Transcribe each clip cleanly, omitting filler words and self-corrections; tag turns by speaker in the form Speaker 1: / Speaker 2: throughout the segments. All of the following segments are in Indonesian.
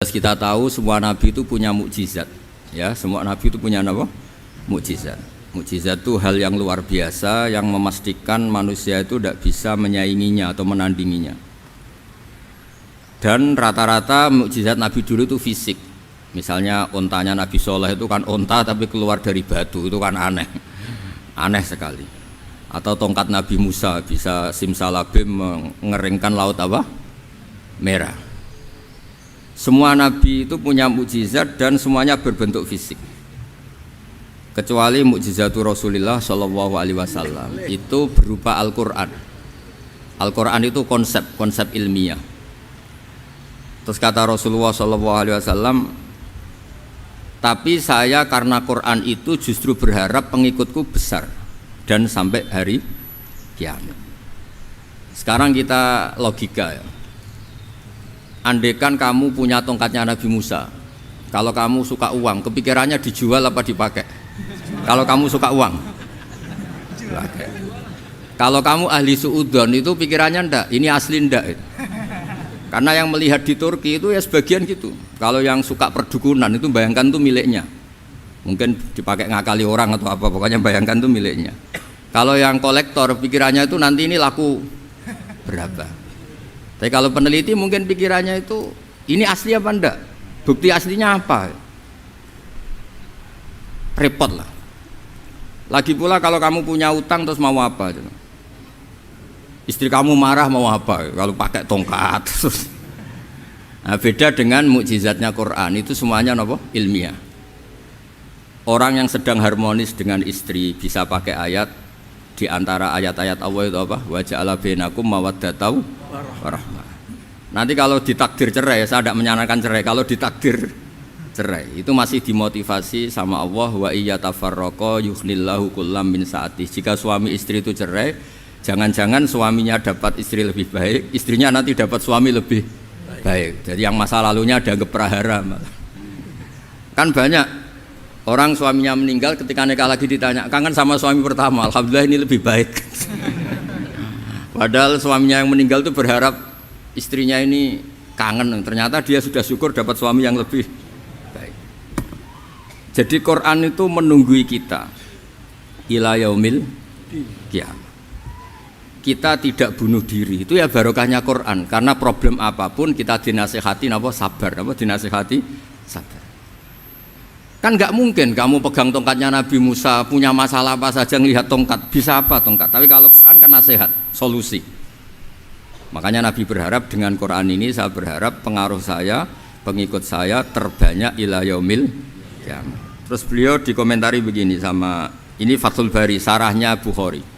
Speaker 1: Kita tahu semua nabi itu punya mukjizat, ya, semua nabi itu punya apa? Mukjizat. Mukjizat itu hal yang luar biasa yang memastikan manusia itu tidak bisa menyainginya atau menandinginya. Dan rata-rata mukjizat nabi dulu itu fisik. Misalnya ontanya Nabi Soleh itu kan onta tapi keluar dari batu, itu kan aneh, aneh sekali. Atau tongkat Nabi Musa bisa simsalabim mengeringkan laut apa? Merah. Semua nabi itu punya mukjizat dan semuanya berbentuk fisik. Kecuali mukjizatul Rasulullah Shallallahu Alaihi Wasallam itu berupa Al-Quran. Al-Quran itu konsep ilmiah. Terus kata Rasulullah Shallallahu Alaihi Wasallam, tapi saya karena Quran itu justru berharap pengikutku besar dan sampai hari kiamat. Sekarang kita logika ya. Andekan kamu punya tongkatnya Nabi Musa, kalau kamu suka uang, kepikirannya dijual apa dipakai? Kalau kamu suka uang, dipakai. Kalau kamu ahli suudon itu pikirannya ndak, ini asli ndak. Karena yang melihat di Turki itu ya sebagian gitu. Kalau yang suka perdukunan itu bayangkan tuh miliknya. Mungkin dipakai ngakali orang atau apa, pokoknya bayangkan tuh miliknya. Kalau yang kolektor pikirannya itu nanti ini laku berapa. Tapi kalau peneliti mungkin pikirannya itu ini asli apa enggak? Bukti aslinya apa? Repot lah. Lagi pula kalau kamu punya utang terus mau apa? Istri kamu marah mau apa? Kalau pakai tongkat. Nah, beda dengan mukjizatnya Quran, itu semuanya apa? Ilmiah. Orang yang sedang harmonis dengan istri bisa pakai ayat di antara ayat-ayat Allah itu apa? Wa ja'ala bainakum mawaddatan warahmah. Nanti kalau ditakdir cerai, saya tidak menyarankan cerai. Kalau ditakdir cerai, itu masih dimotivasi sama Allah, wa iyyatafarraqa yughnillahu kullam min sa'ati. Jika suami istri itu cerai, jangan-jangan suaminya dapat istri lebih baik, istrinya nanti dapat suami lebih baik. Jadi yang masa lalunya dianggap prahara. Kan banyak orang suaminya meninggal, ketika nikah lagi ditanya, kangen sama suami pertama, alhamdulillah ini lebih baik. Padahal suaminya yang meninggal itu berharap istrinya ini kangen, ternyata dia sudah syukur dapat suami yang lebih baik. Jadi Quran itu menunggui kita ila yaumil qiyamah. Kita tidak bunuh diri, itu ya barokahnya Quran. Karena problem apapun kita dinasihati apa sabar, apa dinasihati sabar. Kan nggak mungkin kamu pegang tongkatnya Nabi Musa, punya masalah apa saja ngelihat tongkat, bisa apa tongkat. Tapi kalau Quran kan nasihat, solusi. Makanya Nabi berharap dengan Quran ini, saya berharap pengaruh saya, pengikut saya terbanyak ila yaumil qiyamah. Terus beliau dikomentari begini sama, ini Fathul Bari, sarahnya Bukhari.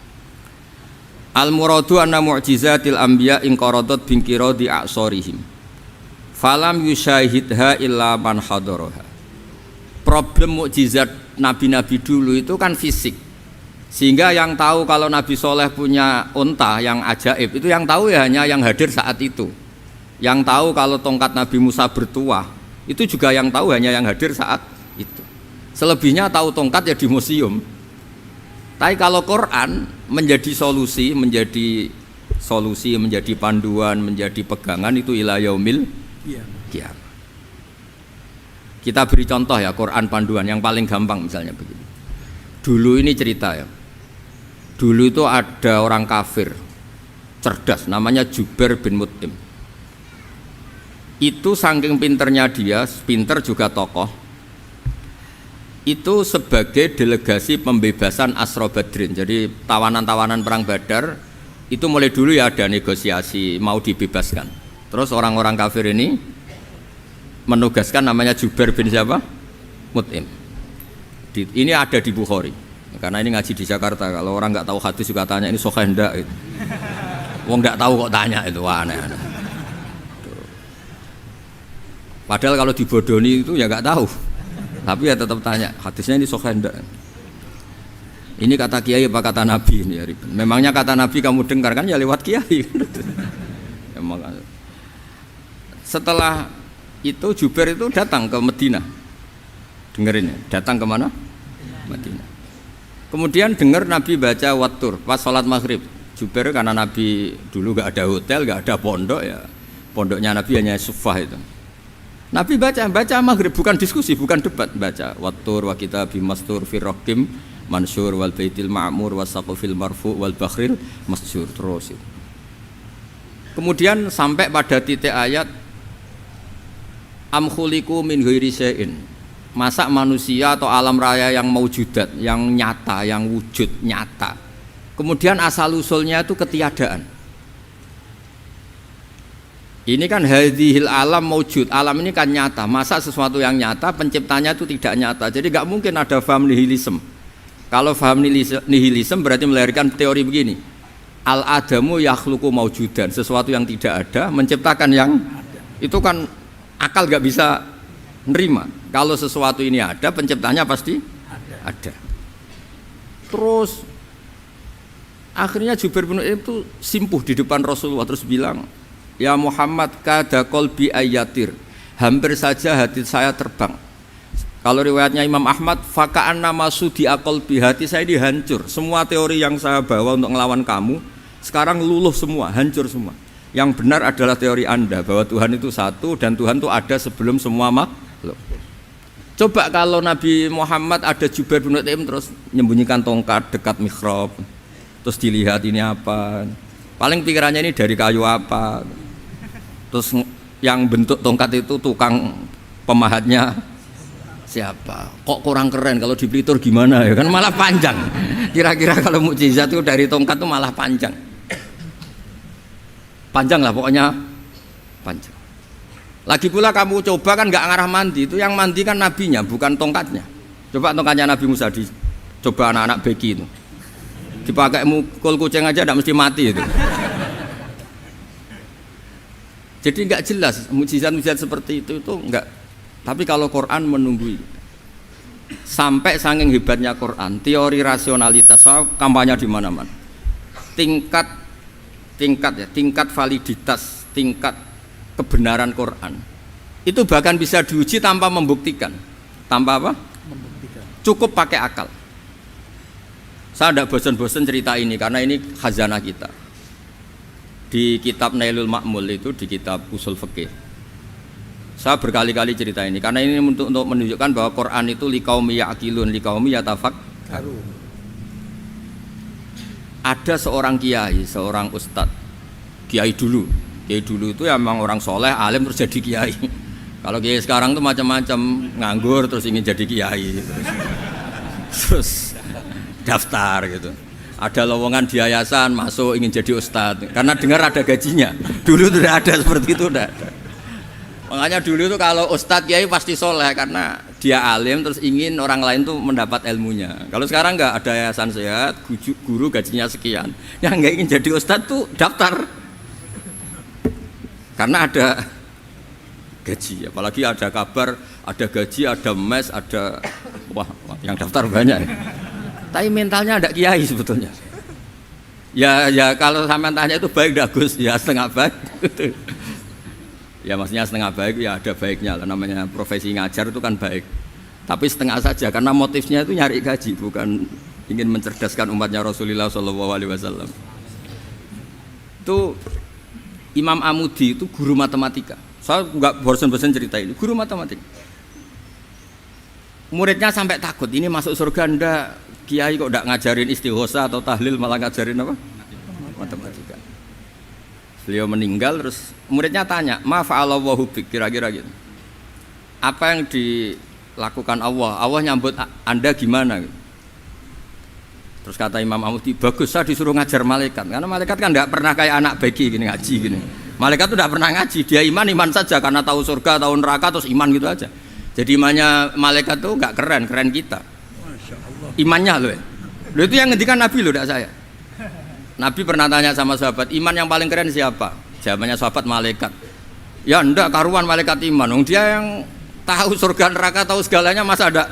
Speaker 1: Al-muradu anna mu'jizatil anbiya inqaradat binqiradi a'sorihim. Falam yusyahidha illa man hadaraha. Problem mukjizat nabi-nabi dulu itu kan fisik, sehingga yang tahu kalau Nabi Soleh punya unta yang ajaib itu yang tahu ya hanya yang hadir saat itu. Yang tahu kalau tongkat Nabi Musa bertuah itu juga yang tahu hanya yang hadir saat itu. Selebihnya tahu tongkat ya di museum. Tapi kalau Quran menjadi solusi, menjadi panduan, menjadi pegangan itu ila yaumil qiyamah. Kita beri contoh ya, Quran panduan yang paling gampang misalnya begini. Dulu ini cerita ya. Dulu itu ada orang kafir cerdas namanya Jubair bin Mut'im. Itu saking pinternya dia, pinter juga tokoh. Itu sebagai delegasi pembebasan Asra Badrin. Jadi tawanan-tawanan perang Badar itu mulai dulu ya ada negosiasi mau dibebaskan. Terus orang-orang kafir ini menugaskan namanya Jubair bin siapa? Mut'im. Ini ada di Bukhari. Karena ini ngaji di Jakarta. Kalau orang nggak tahu hadis juga tanya ini sahih ndak itu. Wong nggak tahu kok tanya itu, wah aneh-aneh. Padahal kalau dibodoni itu ya nggak tahu. Tapi ya tetap tanya, hadisnya ini sahih ndak. Ini kata kiai apa kata nabi ini ya. Memangnya kata nabi kamu dengar kan ya lewat kiai. Emang. Setelah itu Jubair itu datang ke Madinah, dengerin ya, datang ke mana? Madinah. Kemudian dengar Nabi baca Wattur pas sholat maghrib. Jubair karena Nabi dulu gak ada hotel, gak ada pondok ya, pondoknya Nabi hanya sufah itu. Nabi baca maghrib, bukan diskusi, bukan debat, baca wattur wa kitabim mastur firraqim mansur wal baitil ma'mur wasaqfil marfu wal bakhril masjur terus. Kemudian sampai pada titik ayat am khuliqu min ghairi syai'in. Masa manusia atau alam raya yang maujudat, yang nyata, yang wujud nyata. Kemudian asal usulnya itu ketiadaan. Ini kan hadhil alam maujud, alam ini kan nyata. Masa sesuatu yang nyata penciptanya itu tidak nyata. Jadi nggak mungkin ada faham nihilisme. Kalau faham nihilisme berarti melahirkan teori begini. Al adamu yakhluqu maujudan, sesuatu yang tidak ada menciptakan yang itu kan akal nggak bisa nerima. Kalau sesuatu ini ada, penciptanya pasti ada. Terus akhirnya Jubair bin Mut'im itu simpuh di depan Rasulullah terus bilang, ya Muhammad kada qalbi ayatir, hampir saja hati saya terbang. Kalau riwayatnya Imam Ahmad, faka'an nama sudi qalbi, hati saya ini hancur. Semua teori yang saya bawa untuk melawan kamu sekarang luluh semua, hancur semua. Yang benar adalah teori Anda bahwa Tuhan itu satu dan Tuhan itu ada sebelum semua makhluk. Coba kalau Nabi Muhammad ada Jubair bin Mut'im terus menyembunyikan tongkat dekat mihrab, terus dilihat ini apa, paling pikirannya ini dari kayu apa, terus yang bentuk tongkat itu tukang pemahatnya siapa, kok kurang keren, kalau di Blitar gimana ya kan malah panjang. Kira-kira kalau mukjizat itu dari tongkat itu malah panjang lah pokoknya panjang. Lagi pula kamu coba kan nggak ngarah mandi, itu yang mandi kan nabinya bukan tongkatnya. Coba tongkatnya Nabi Musa dicoba anak-anak beki itu dipakai mukul kucing aja tidak mesti mati itu. Jadi nggak jelas mukjizat-mukjizat seperti itu nggak. Tapi kalau Quran menunggui sampai saking hebatnya Quran, teori rasionalitas, soal kampanye di mana-mana, tingkat validitas, tingkat kebenaran Quran itu bahkan bisa diuji tanpa membuktikan, tanpa apa? Membuktikan. Cukup pakai akal. Saya tidak bosan-bosan cerita ini karena ini khazanah kita. Di kitab Nailul Ma'mul itu, di kitab usul fikih, saya berkali-kali cerita ini karena ini untuk menunjukkan bahwa Quran itu liqaumi ya'qilun, liqaumi yatafakkarun. Ada seorang kiai, seorang ustadz, kiai dulu itu ya memang orang soleh, alim terus jadi kiai. Kalau kiai sekarang tuh macam-macam, nganggur terus ingin jadi kiai, terus daftar gitu. Ada lowongan di yayasan masuk ingin jadi ustadz karena dengar ada gajinya. Dulu tidak ada seperti itu, tidak ada. Makanya dulu tuh kalau ustadz kiai pasti soleh karena dia alim terus ingin orang lain tuh mendapat ilmunya. Kalau sekarang nggak ada yayasan sehat, guru gajinya sekian, yang nggak ingin jadi ustadz tuh daftar karena ada gaji. Apalagi ada kabar, ada gaji, ada mes, ada wah yang daftar banyak. Tapi mentalnya ada kiai sebetulnya. Ya kalau sampean tanya itu baik dah Gus, ya setengah baik. Ya maksudnya setengah baik ya ada baiknya lah, namanya profesi ngajar itu kan baik. Tapi setengah saja karena motifnya itu nyari gaji, bukan ingin mencerdaskan umatnya Rasulullah SAW. Itu Imam Amudi itu guru matematika. Saya nggak bosan-bosan cerita ini, guru matematika. Muridnya sampai takut, ini masuk surga ndak? Kiai kok ndak ngajarin istighosa atau tahlil, malah ngajarin apa? Matematika. Beliau meninggal terus muridnya tanya, ma fa'alallahu bik, kira-kira gitu. Apa yang dilakukan Allah? Allah nyambut Anda gimana gitu. Terus kata Imam Amudi, bagus saya disuruh ngajar malaikat. Karena malaikat kan tidak pernah kayak anak beki gini ngaji gini. Malaikat itu tidak pernah ngaji, dia iman saja karena tahu surga, tahu neraka terus iman gitu aja. Jadi imannya malaikat tuh nggak keren kita. Imannya loh. Itu yang ngendikan Nabi loh, tidak saya. Nabi pernah tanya sama sahabat, iman yang paling keren siapa? Jawabannya sahabat malaikat. Ya ndak karuan malaikat iman. Dia yang tahu surga neraka, tahu segalanya, masa ada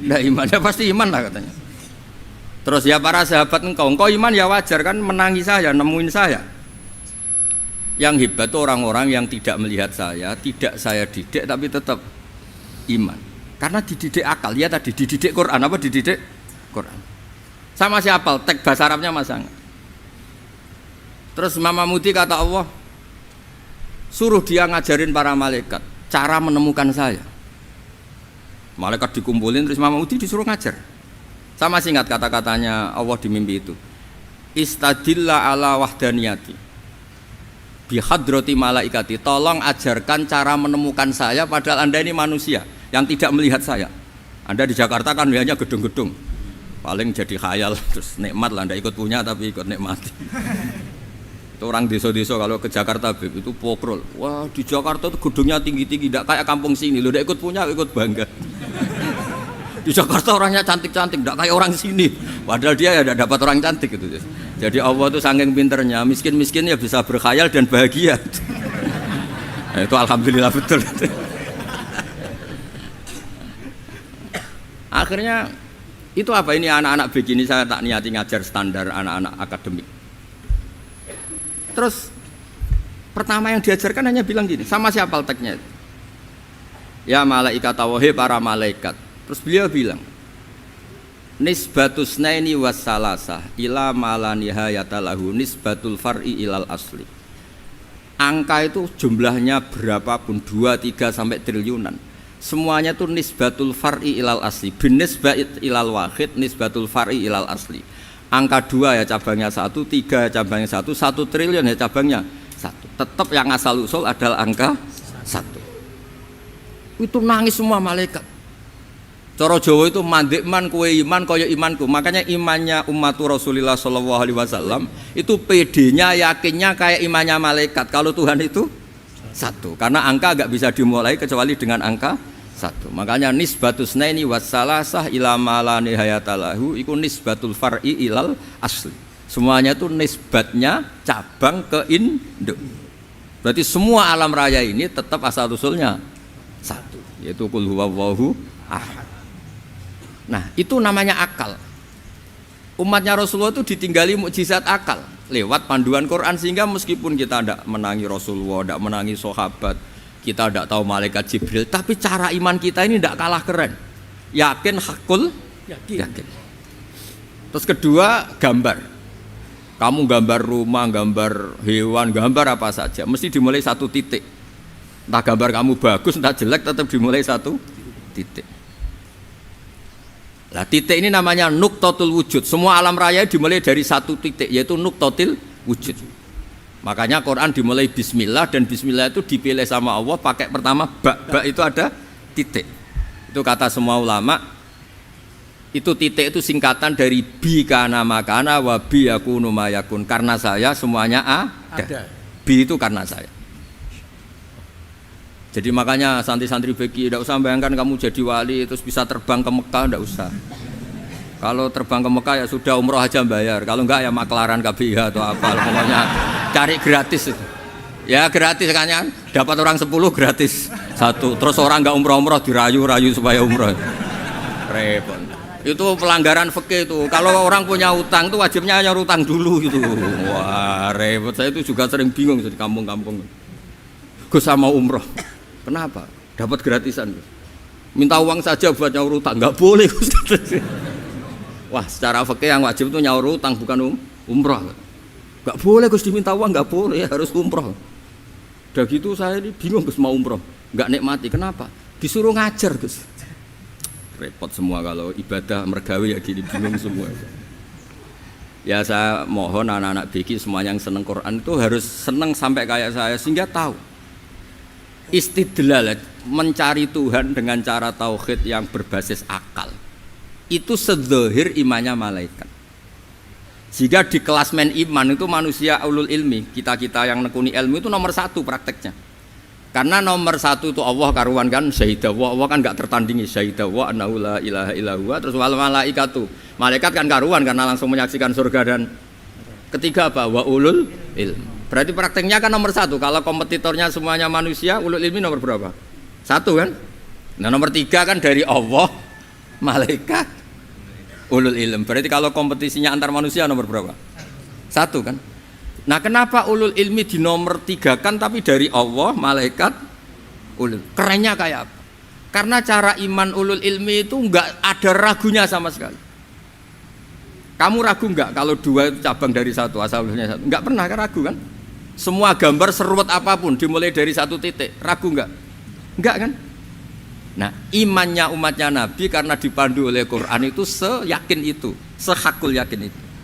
Speaker 1: ndak imannya? Pasti iman lah katanya. Terus ya para sahabat engkau iman ya wajar kan menangi saya, nemuin saya. Yang hebat itu orang-orang yang tidak melihat saya, tidak saya didik tapi tetap iman. Karena dididik akal, ya tadi dididik Quran, apa dididik Quran. Sama siapa? Teks bahasa Arabnya masang. Terus Imam Amudi kata Allah, suruh dia ngajarin para malaikat. cara menemukan saya. Malaikat dikumpulin terus Imam Mahmudi disuruh ngajar. Saya masih ingat kata-katanya Allah di mimpi itu. Istadilla ala wahdaniyati bihadrati malaikati. Tolong ajarkan cara menemukan saya padahal Anda ini manusia yang tidak melihat saya. Anda di Jakarta kan hanya gedung-gedung. Paling jadi khayal terus nikmat lah, Anda ikut punya tapi ikut nikmati. Itu orang desa-desa kalau ke Jakarta itu pokrol. Wah, di Jakarta itu gedungnya tinggi-tinggi, tidak kayak kampung sini. Lo udah ikut punya, ikut bangga. Di Jakarta orangnya cantik-cantik, tidak kayak orang sini. Padahal dia ya tidak dapat orang cantik gitu. Jadi Allah itu saking pinternya, miskin-miskin ya bisa berkhayal dan bahagia. Nah, itu alhamdulillah betul. Akhirnya itu apa ini anak-anak begini saya tak niati ngajar standar anak-anak akademik. Terus pertama yang diajarkan hanya bilang gini, sama siapa teknya? Ya malaikat wahi para malaikat. Terus beliau bilang, nisbatus naini wassalasah ila mala nihayata lahu nisbatul far'i ilal asli. Angka itu jumlahnya berapapun 2, 3 sampai triliunan. Semuanya itu nisbatul far'i ilal asli. Binisbat ilal wahid nisbatul far'i ilal asli. Angka 2 ya cabangnya 1, 3 ya cabangnya 1, 1 triliun ya cabangnya 1. Tetap yang asal usul adalah angka 1. Itu nangis semua malaikat. Cara Jawa itu mandekman kue iman kaya imanku. Makanya imannya ummatu Rasulullah sallallahu alaihi wasallam itu PD-nya yakinnya kayak imannya malaikat. Kalau Tuhan itu 1. Karena angka enggak bisa dimulai kecuali dengan angka 1. Makanya nisbatus naini wassalasah ila ma la nihayata lahu iku nisbatul far'i ilal asli. Semuanya itu nisbatnya cabang ke induk. Berarti semua alam raya ini tetap asal usulnya 1, yaitu qul huwallahu ahad. Nah, itu namanya akal. Umatnya Rasulullah itu ditinggali mukjizat akal lewat panduan Quran, sehingga meskipun kita tidak menangi Rasulullah, tidak menangi sahabat, kita tidak tahu malaikat Jibril, tapi cara iman kita ini tidak kalah keren. Yakin hakul yakin. Terus kedua, gambar. Kamu gambar rumah, gambar hewan, gambar apa saja, mesti dimulai 1 titik. Entah gambar kamu bagus, entah jelek, tetap dimulai 1 titik. Nah, titik ini namanya nuqtatul wujud. Semua alam raya dimulai dari 1 titik, yaitu nuqtatil wujud. Makanya Quran dimulai bismillah, dan bismillah itu dipilih sama Allah pakai pertama ba itu ada titik. Itu kata semua ulama. Itu titik itu singkatan dari bi kana makana wa bi yakunu mayakun. Karena saya semuanya ada. Bi itu karena saya. Jadi makanya santri-santri beki tidak usah bayangkan kamu jadi wali terus bisa terbang ke Mekah, tidak usah. Kalau terbang ke Mekah ya sudah umroh aja bayar. Kalau enggak ya maklaran KBH atau apa, pokoknya cari gratis. Ya gratis kan, dapat orang 10 gratis 1. Terus orang enggak umroh-umroh dirayu-rayu supaya umroh. Repot. Itu pelanggaran fikih itu. Kalau orang punya utang itu wajibnya nyaur utang dulu gitu. Wah repot. Saya itu juga sering bingung di kampung-kampung. Gus sama umroh. Kenapa? Dapat gratisan. Minta uang saja buat nyaur utang, nggak boleh. Wah, secara fikih yang wajib itu nyaur utang bukan umroh. Nggak boleh Gus diminta uang, nggak boleh, harus umroh. Udah gitu saya ini bingung Gus mau umroh, nggak nikmati. Kenapa? Disuruh ngajar Gus. Repot semua kalau ibadah mergawe ya gini, bingung semua. Ya saya mohon anak-anak BK semuanya yang seneng Quran itu harus seneng sampai kayak saya sehingga tahu. Istidlal, mencari Tuhan dengan cara tauhid yang berbasis akal itu sedzahir imannya malaikat. Jika di kelasmen iman itu manusia ulul ilmi, kita-kita yang nekuni ilmu itu nomor 1 prakteknya. Karena nomor 1 itu Allah karuan kan, syahidah Allah kan enggak tertandingi, syahidah wa annahu la ilaha illallah. Terus wal malaikatu, malaikat kan karuan karena langsung menyaksikan surga. Dan ketiga apa? Wa ulul ilmi. Berarti prakteknya kan nomor 1. Kalau kompetitornya semuanya manusia, ulul ilmi nomor berapa? 1 kan? Nah nomor 3 kan dari Allah, malaikat, ulul ilm. Berarti kalau kompetisinya antar manusia nomor berapa? 1 kan? Nah kenapa ulul ilmi di nomor 3 kan tapi dari Allah, malaikat, ulul? Kerennya kayak apa? Karena cara iman ulul ilmi itu enggak ada ragunya sama sekali. Kamu ragu enggak kalau 2 itu cabang dari 1, asalnya 1? Enggak pernah kan ragu kan? Semua gambar seruat apapun dimulai dari 1 titik, ragu enggak? Enggak kan? Nah, imannya umatnya Nabi karena dipandu oleh Quran itu seyakin itu, sehakul yakin itu.